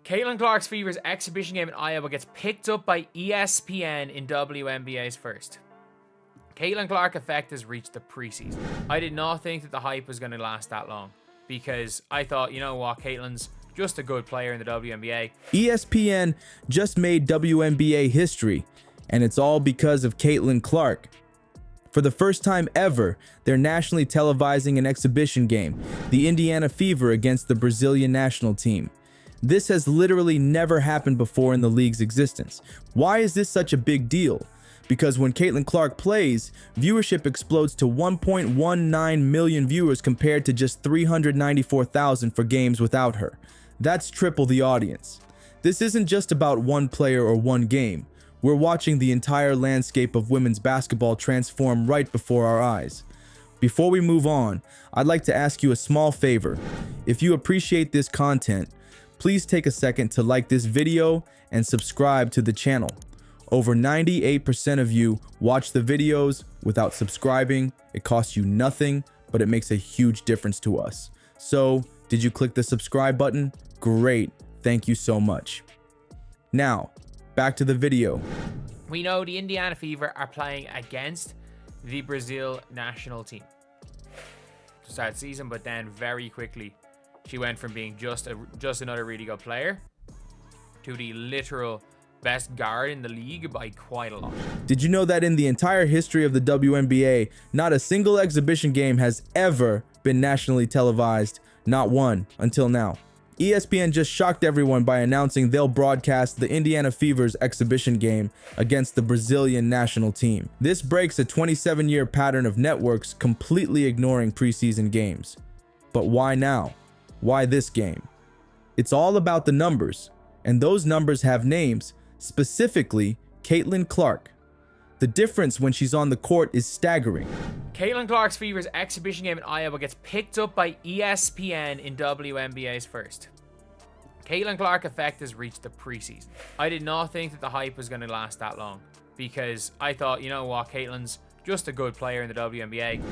Caitlin Clark's Fever's exhibition game in Iowa gets picked up by ESPN in WNBA's first. Caitlin Clark effect has reached the preseason. I did not think that the hype was going to last that long because I thought, you know what, Caitlin's just a good player in the WNBA. ESPN just made WNBA history, and it's all because of Caitlin Clark. For the first time ever, they're nationally televising an exhibition game, the Indiana Fever against the Brazilian national team. This has literally never happened before in the league's existence. Why is this such a big deal? Because when Caitlin Clark plays, viewership explodes to 1.19 million viewers compared to just 394,000 for games without her. That's triple the audience. This isn't just about one player or one game. We're watching the entire landscape of women's basketball transform right before our eyes. Before we move on, I'd like to ask you a small favor. If you appreciate this content, please take a second to like this video and subscribe to the channel. Over 98% of you watch the videos without subscribing. It costs you nothing, but it makes a huge difference to us. So, did you click the subscribe button? Great, thank you so much. Now, back to the video. We know the Indiana Fever are playing against the Brazil national team to start the season, but then very quickly she went from being just another really good player to the literal best guard in the league by quite a lot. Did you know that in the entire history of the WNBA, not a single exhibition game has ever been nationally televised? Not one until now. ESPN just shocked everyone by announcing they'll broadcast the Indiana Fever's exhibition game against the Brazilian national team. This breaks a 27-year pattern of networks completely ignoring preseason games. But why now? Why this game? It's all about the numbers, and those numbers have names, specifically Caitlin Clark. The difference when she's on the court is staggering. Caitlin Clark's Fever's exhibition game in Iowa gets picked up by ESPN in WNBA's first. Caitlin Clark effect has reached the preseason. I did not think that the hype was going to last that long because I thought, you know what, Caitlin's just a good player in the WNBA.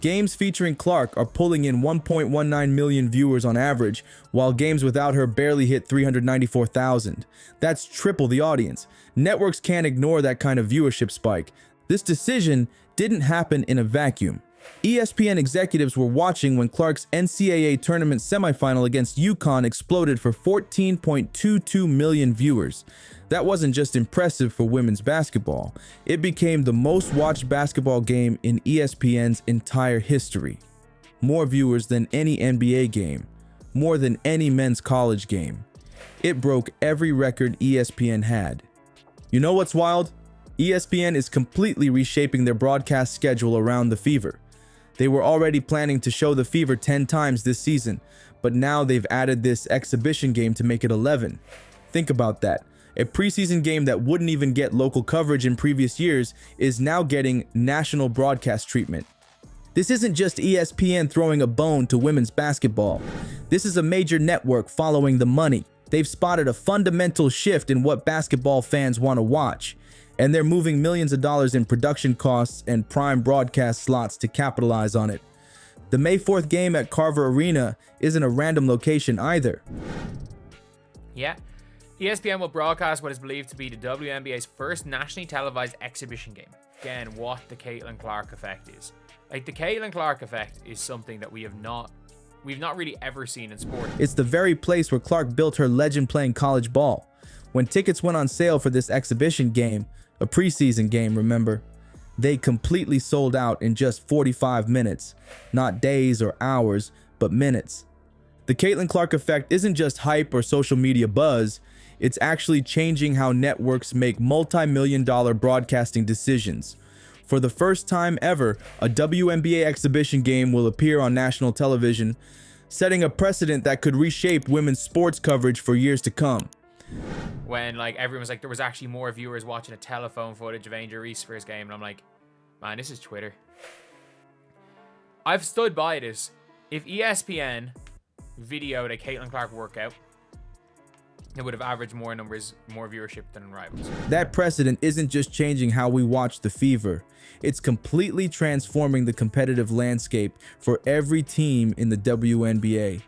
Games featuring Clark are pulling in 1.19 million viewers on average, while games without her barely hit 394,000. That's triple the audience. Networks can't ignore that kind of viewership spike. This decision didn't happen in a vacuum. ESPN executives were watching when Clark's NCAA tournament semifinal against UConn exploded for 14.22 million viewers. That wasn't just impressive for women's basketball. It became the most watched basketball game in ESPN's entire history. More viewers than any NBA game. More than any men's college game. It broke every record ESPN had. You know what's wild? ESPN is completely reshaping their broadcast schedule around the Fever. They were already planning to show the Fever 10 times this season, but now they've added this exhibition game to make it 11. Think about that. A preseason game that wouldn't even get local coverage in previous years is now getting national broadcast treatment. This isn't just ESPN throwing a bone to women's basketball. This is a major network following the money. They've spotted a fundamental shift in what basketball fans want to watch, and they're moving millions of dollars in production costs and prime broadcast slots to capitalize on it. The May 4th game at Carver Arena isn't a random location either. Yeah. ESPN will broadcast what is believed to be the WNBA's first nationally televised exhibition game. Again, what the Caitlin Clark effect is. Like, the Caitlin Clark effect is something that we've not really ever seen in sport. It's the very place where Clark built her legend playing college ball. When tickets went on sale for this exhibition game, a preseason game, remember, they completely sold out in just 45 minutes. Not days or hours, but minutes. The Caitlin Clark effect isn't just hype or social media buzz. It's actually changing how networks make multi-million-dollar broadcasting decisions. For the first time ever, a WNBA exhibition game will appear on national television, setting a precedent that could reshape women's sports coverage for years to come. When everyone's like, there was actually more viewers watching a telephone footage of Angel Reese's first game, and I'm like, man, this is Twitter. I've stood by this. If ESPN videoed a Caitlin Clark workout, it would have averaged more viewership than Rivals. That precedent isn't just changing how we watch the Fever. It's completely transforming the competitive landscape for every team in the WNBA.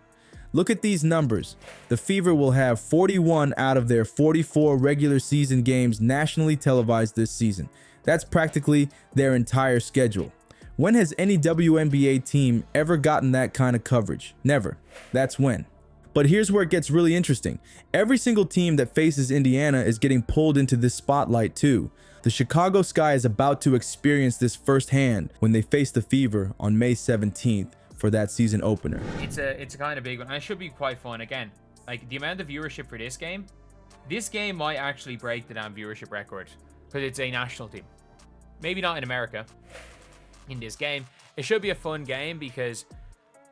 Look at these numbers. The Fever will have 41 out of their 44 regular season games nationally televised this season. That's practically their entire schedule. When has any WNBA team ever gotten that kind of coverage? Never. That's when. But here's where it gets really interesting. Every single team that faces Indiana is getting pulled into this spotlight too. The Chicago Sky is about to experience this firsthand when they face the Fever on May 17th for that season opener. It's a kind of big one. And it should be quite fun. Again, like the amount of viewership for this game might actually break the damn viewership record because it's a national team. Maybe not in America. In this game, it should be a fun game because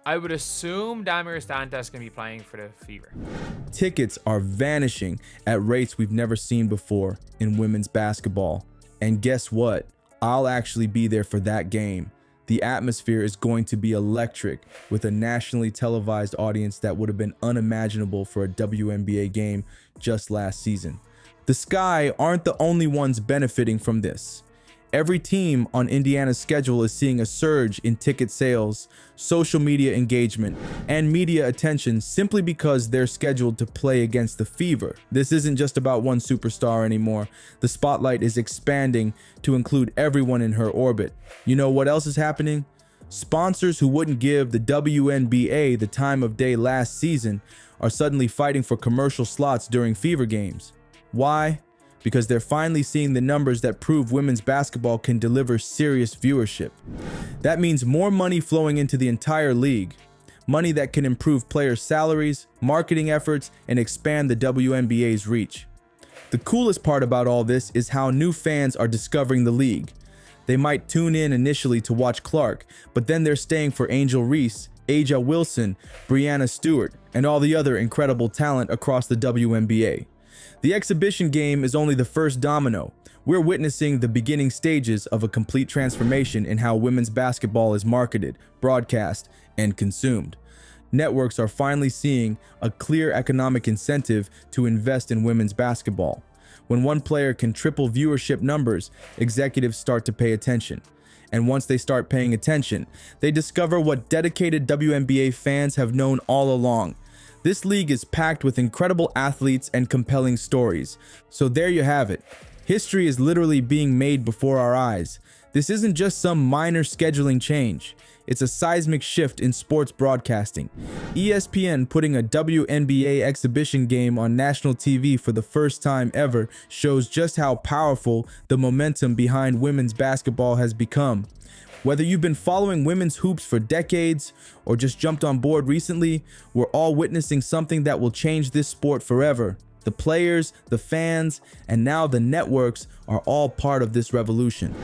I would assume Damir Stantas can be playing for the Fever. Tickets are vanishing at rates we've never seen before in women's basketball. And guess what? I'll actually be there for that game. The atmosphere is going to be electric with a nationally televised audience that would have been unimaginable for a WNBA game just last season. The Sky aren't the only ones benefiting from this. Every team on Indiana's schedule is seeing a surge in ticket sales, social media engagement, and media attention simply because they're scheduled to play against the Fever. This isn't just about one superstar anymore. The spotlight is expanding to include everyone in her orbit. You know what else is happening? Sponsors who wouldn't give the WNBA the time of day last season are suddenly fighting for commercial slots during Fever games. Why? Because they're finally seeing the numbers that prove women's basketball can deliver serious viewership. That means more money flowing into the entire league, money that can improve players' salaries, marketing efforts, and expand the WNBA's reach. The coolest part about all this is how new fans are discovering the league. They might tune in initially to watch Clark, but then they're staying for Angel Reese, Aja Wilson, Brianna Stewart, and all the other incredible talent across the WNBA. The exhibition game is only the first domino. We're witnessing the beginning stages of a complete transformation in how women's basketball is marketed, broadcast, and consumed. Networks are finally seeing a clear economic incentive to invest in women's basketball. When one player can triple viewership numbers, executives start to pay attention. And once they start paying attention, they discover what dedicated WNBA fans have known all along. This league is packed with incredible athletes and compelling stories. So there you have it. History is literally being made before our eyes. This isn't just some minor scheduling change. It's a seismic shift in sports broadcasting. ESPN putting a WNBA exhibition game on national TV for the first time ever shows just how powerful the momentum behind women's basketball has become. Whether you've been following women's hoops for decades or just jumped on board recently, we're all witnessing something that will change this sport forever. The players, the fans, and now the networks are all part of this revolution.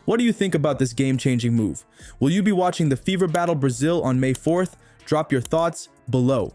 What do you think about this game-changing move? Will you be watching the Fever battle Brazil on May 4th? Drop your thoughts below.